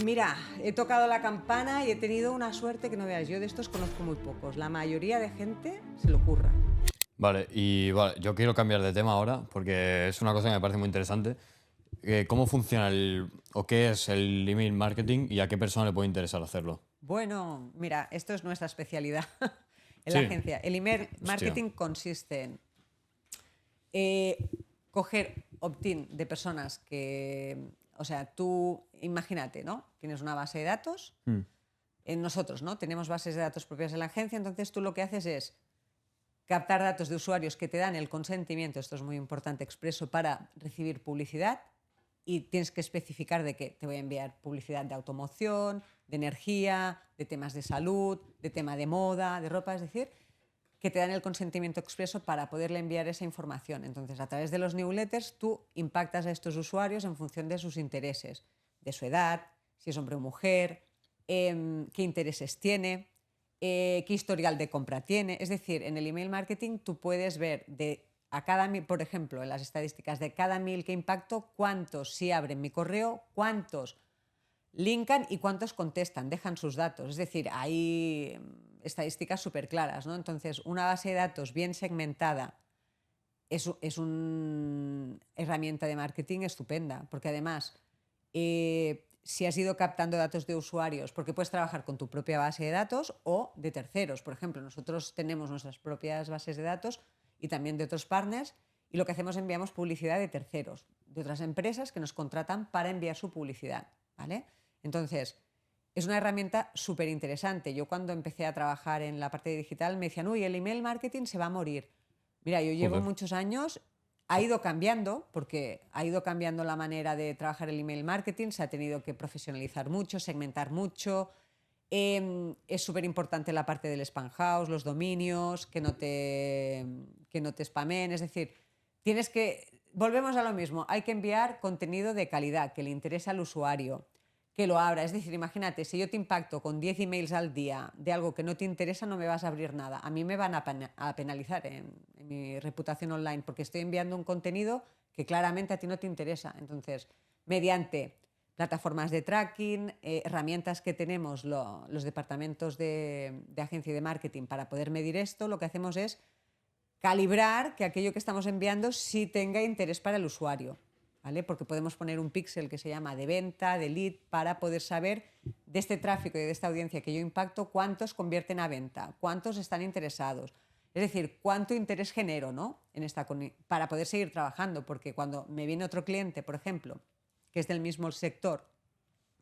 Mira, he tocado la campana y he tenido una suerte que no veas. Yo de estos conozco muy pocos. La mayoría de gente se le ocurra. Vale, yo quiero cambiar de tema ahora porque es una cosa que me parece muy interesante. ¿Cómo funciona o qué es el email marketing y a qué persona le puede interesar hacerlo? Bueno, mira, esto es nuestra especialidad en la Sí, agencia. El email hostia. marketing consiste en eh, coger opt-in de personas que, o sea, tú imagínate, ¿no? Tienes una base de datos. Mm, Nosotros, ¿no? Tenemos bases de datos propias de la agencia, entonces tú lo que haces es captar datos de usuarios que te dan el consentimiento, esto es muy importante, expreso para recibir publicidad, y tienes que especificar de qué. Te voy a enviar publicidad de automoción, de energía, de temas de salud, de tema de moda, de ropa, es decir, que te dan el consentimiento expreso para poderle enviar esa información. Entonces, a través de los newsletters, tú impactas a estos usuarios en función de sus intereses, de su edad, si es hombre o mujer, qué intereses tiene, qué historial de compra tiene. Es decir, en el email marketing tú puedes ver a cada mil, por ejemplo, en las estadísticas de cada 1000 que impacto, cuántos sí abren mi correo, cuántos linkan y cuántos contestan, dejan sus datos. Es decir, hay estadísticas súper claras, ¿no? Entonces, una base de datos bien segmentada es una herramienta de marketing estupenda, porque además, si has ido captando datos de usuarios, porque puedes trabajar con tu propia base de datos o de terceros. Por ejemplo, nosotros tenemos nuestras propias bases de datos y también de otros partners, y lo que hacemos es enviamos publicidad de terceros, de otras empresas que nos contratan para enviar su publicidad, ¿vale? Entonces, es una herramienta súper interesante. Yo cuando empecé a trabajar en la parte digital me decían, uy, el email marketing se va a morir. Mira, yo llevo joder. muchos años, ha ido cambiando, porque ha ido cambiando la manera de trabajar el email marketing, se ha tenido que profesionalizar mucho, segmentar mucho. Es súper importante la parte del spam house, los dominios, que no te spamen, es decir, volvemos a lo mismo, hay que enviar contenido de calidad, que le interese al usuario, que lo abra. Es decir, imagínate, si yo te impacto con 10 emails al día de algo que no te interesa, no me vas a abrir nada. A mí me van a penalizar en mi reputación online porque estoy enviando un contenido que claramente a ti no te interesa. Entonces, mediante plataformas de tracking, herramientas que tenemos los departamentos de agencia y de marketing para poder medir esto, lo que hacemos es calibrar que aquello que estamos enviando sí tenga interés para el usuario, ¿vale? Porque podemos poner un píxel que se llama de venta, de lead, para poder saber de este tráfico y de esta audiencia que yo impacto cuántos convierten a venta, cuántos están interesados. Es decir, cuánto interés genero, ¿no? Para poder seguir trabajando, porque cuando me viene otro cliente, por ejemplo, que es del mismo sector,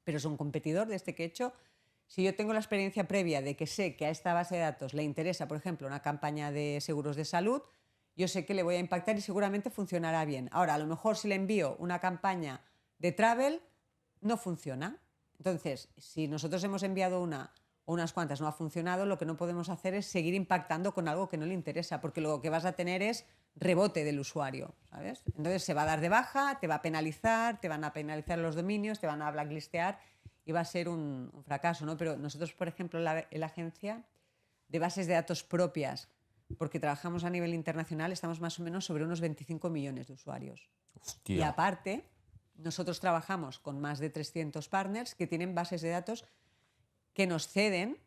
pero es un competidor de este que he hecho, si yo tengo la experiencia previa de que sé que a esta base de datos le interesa, por ejemplo, una campaña de seguros de salud, yo sé que le voy a impactar y seguramente funcionará bien. Ahora, a lo mejor si le envío una campaña de travel, no funciona. Entonces, si nosotros hemos enviado una o unas cuantas no ha funcionado, lo que no podemos hacer es seguir impactando con algo que no le interesa, porque lo que vas a tener es rebote del usuario, ¿sabes? Entonces se va a dar de baja, te va a penalizar, te van a penalizar los dominios, te van a blacklistear y va a ser un fracaso, ¿no? Pero nosotros, por ejemplo, en la agencia de bases de datos propias, porque trabajamos a nivel internacional, estamos más o menos sobre unos 25 millones de usuarios. Y Hostia. aparte, nosotros trabajamos con más de 300 partners que tienen bases de datos que nos ceden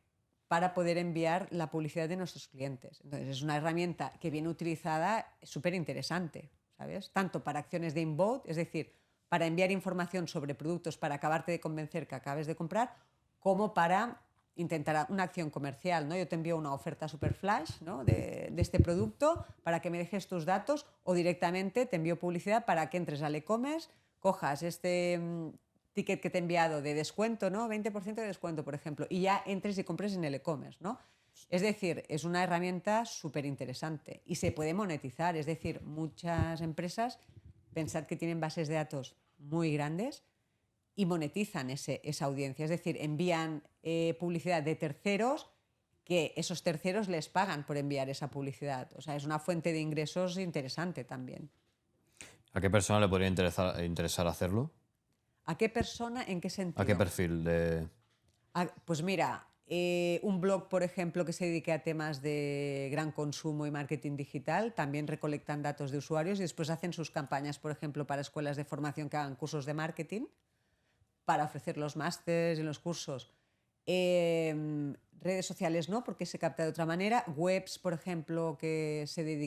para poder enviar la publicidad de nuestros clientes. Entonces, es una herramienta que bien utilizada es súper interesante, ¿sabes? Tanto para acciones de inbound, es decir, para enviar información sobre productos para acabarte de convencer que acabes de comprar, como para intentar una acción comercial, ¿no? Yo te envío una oferta super flash, ¿no? de este producto para que me dejes tus datos, o directamente te envío publicidad para que entres al e-commerce, cojas este ticket que te he enviado de descuento, ¿no? 20% de descuento, por ejemplo, y ya entres y compres en el e-commerce, ¿no? Es decir, es una herramienta súper interesante y se puede monetizar. Es decir, muchas empresas, pensad que tienen bases de datos muy grandes y monetizan esa audiencia. Es decir, envían publicidad de terceros, que esos terceros les pagan por enviar esa publicidad. O sea, es una fuente de ingresos interesante también. ¿A qué persona le podría interesar hacerlo? ¿A qué persona? ¿En qué ¿A qué sentido? perfil de...? Pues mira, un blog, por ejemplo, que se dedique a temas de gran consumo y marketing digital, también recolectan datos de usuarios y después hacen sus campañas, por ejemplo, para escuelas de formación que hagan cursos de marketing. para ofrecer los másters y los cursos. Redes sociales no, porque se capta de otra manera. Webs, por ejemplo, que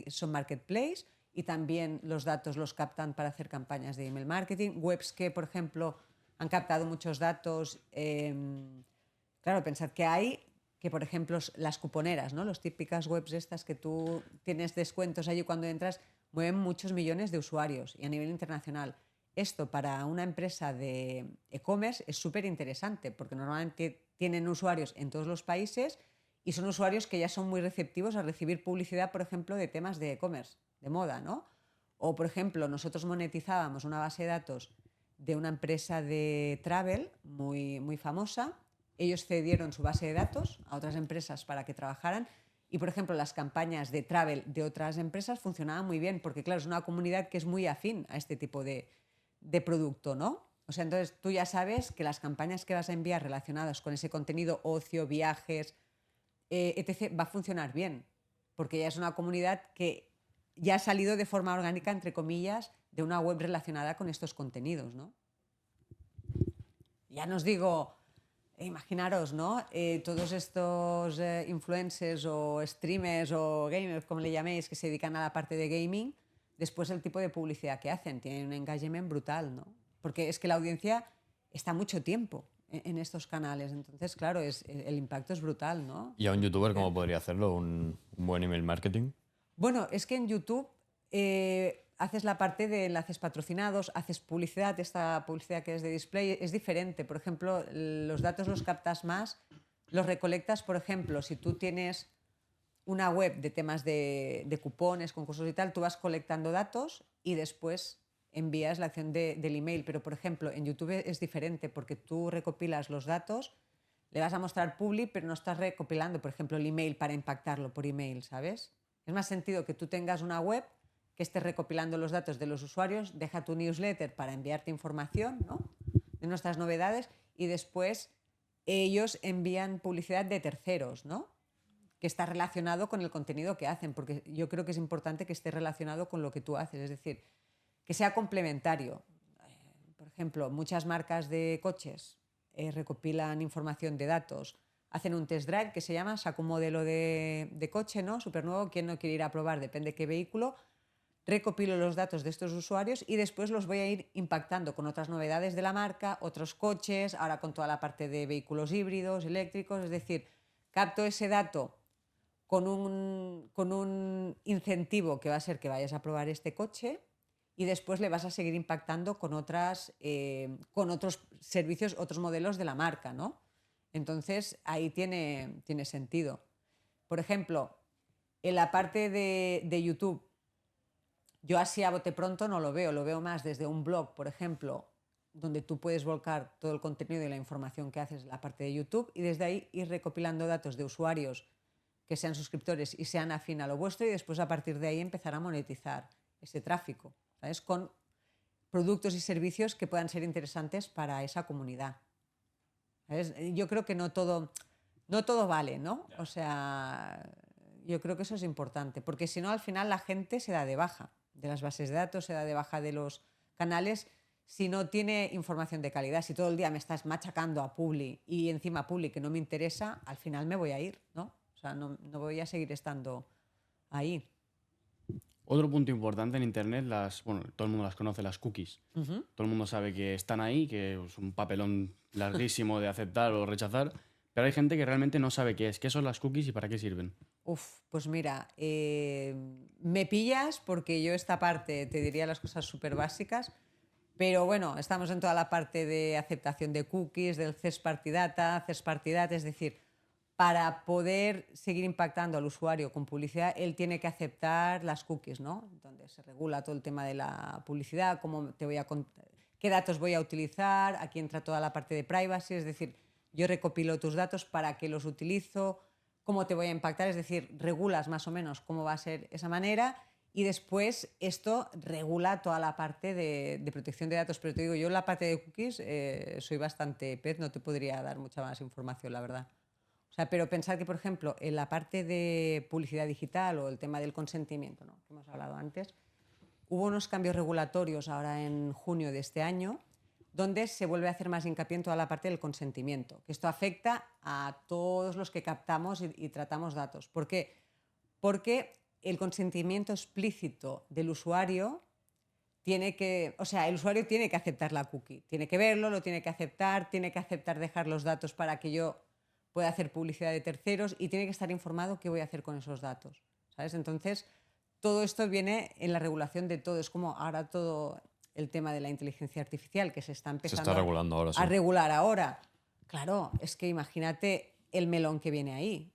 son marketplace y también los datos los captan para hacer campañas de email marketing. Webs que, por ejemplo, han captado muchos datos. Claro, pensad que hay que, por ejemplo, las cuponeras, ¿no? Las típicas webs estas que tú tienes descuentos allí cuando entras, mueven muchos millones de usuarios y a nivel internacional. Esto para una empresa de e-commerce es súper interesante porque normalmente tienen usuarios en todos los países y son usuarios que ya son muy receptivos a recibir publicidad, por ejemplo, de temas de e-commerce, de moda, ¿no? O, por ejemplo, nosotros monetizábamos una base de datos de una empresa de travel muy, muy famosa. Ellos cedieron su base de datos a otras empresas para que trabajaran y, por ejemplo, las campañas de travel de otras empresas funcionaban muy bien porque, claro, es una comunidad que es muy afín a este tipo de producto, ¿no? O sea, entonces tú ya sabes que las campañas que vas a enviar relacionadas con ese contenido, ocio, viajes, etc., va a funcionar bien, porque ya es una comunidad que ya ha salido de forma orgánica, entre comillas, de una web relacionada con estos contenidos, ¿no? Ya nos digo, imaginaros, ¿no? Todos estos influencers o streamers o gamers, como le llaméis, que se dedican a la parte de gaming, después el tipo de publicidad que hacen, tienen un engagement brutal, ¿no? Porque es que la audiencia está mucho tiempo en estos canales, entonces, claro, el impacto es brutal, ¿no? ¿Y a un youtuber cómo podría hacerlo un buen email marketing? Bueno, es que en YouTube haces la parte de enlaces patrocinados, haces publicidad, esta publicidad que es de display es diferente. Por ejemplo, los datos los captas más, los recolectas, por ejemplo, si tú tienes una web de temas de cupones, concursos y tal, tú vas colectando datos y después envías la acción del email. Pero, por ejemplo, en YouTube es diferente porque tú recopilas los datos, le vas a mostrar publi, pero no estás recopilando, por ejemplo, el email para impactarlo por email, ¿sabes? Es más sentido que tú tengas una web que estés recopilando los datos de los usuarios, deja tu newsletter para enviarte información, ¿no?, de nuestras novedades y después ellos envían publicidad de terceros, ¿no?, que está relacionado con el contenido que hacen, porque yo creo que es importante que esté relacionado con lo que tú haces, es decir, que sea complementario. Por ejemplo, muchas marcas de coches recopilan información de datos, hacen un test drive que se llama, saco un modelo de coche, ¿no?, súper nuevo, ¿quién no quiere ir a probar? Depende qué vehículo. Recopilo los datos de estos usuarios y después los voy a ir impactando con otras novedades de la marca, otros coches, ahora con toda la parte de vehículos híbridos, eléctricos, es decir, capto ese dato con un incentivo que va a ser que vayas a probar este coche y después le vas a seguir impactando con otros servicios, otros modelos de la marca, ¿no? Entonces ahí tiene sentido. Por ejemplo, en la parte de YouTube, yo así a bote pronto no lo veo más desde un blog, por ejemplo, donde tú puedes volcar todo el contenido y la información que haces en la parte de YouTube y desde ahí ir recopilando datos de usuarios que sean suscriptores y sean afín a lo vuestro y después a partir de ahí empezar a monetizar ese tráfico, ¿sabes?, con productos y servicios que puedan ser interesantes para esa comunidad. ¿Sabes? Yo creo que no todo vale, ¿no? O sea, yo creo que eso es importante, porque si no, al final la gente se da de baja de las bases de datos, se da de baja de los canales si no tiene información de calidad. Si todo el día me estás machacando a Publi y encima Publi que no me interesa, al final me voy a ir, ¿no? O sea, no voy a seguir estando ahí. Otro punto importante en Internet, bueno, todo el mundo las conoce, las cookies. Todo el mundo sabe que están ahí, que es un papelón larguísimo de aceptar o rechazar, pero hay gente que realmente no sabe qué son las cookies y para qué sirven. Pues mira, me pillas porque yo esta parte te diría las cosas súper básicas, pero bueno, estamos en toda la parte de aceptación de cookies, del first party data, es decir, para poder seguir impactando al usuario con publicidad, él tiene que aceptar las cookies, ¿no? Donde se regula todo el tema de la publicidad, qué datos voy a utilizar, aquí entra toda la parte de privacy, es decir, yo recopilo tus datos, para qué los utilizo, cómo te voy a impactar, es decir, regulas más o menos cómo va a ser esa manera y después esto regula toda la parte de protección de datos. Pero te digo, yo en la parte de cookies soy bastante pez, no te podría dar mucha más información, la verdad. O sea, pero pensar que, por ejemplo, en la parte de publicidad digital o el tema del consentimiento, ¿no?, que hemos hablado antes, hubo unos cambios regulatorios ahora en junio de este año donde se vuelve a hacer más hincapié en toda la parte del consentimiento, que esto afecta a todos los que captamos y tratamos datos. ¿Por qué? Porque el consentimiento explícito del usuario el usuario tiene que aceptar la cookie, tiene que verlo, lo tiene que aceptar dejar los datos para que yo pueda hacer publicidad de terceros y tiene que estar informado qué voy a hacer con esos datos, ¿sabes? Entonces, todo esto viene en la regulación de todo. Es como ahora todo el tema de la inteligencia artificial que se está empezando regulando ahora, sí. a regular ahora. Claro, es que imagínate el melón que viene ahí.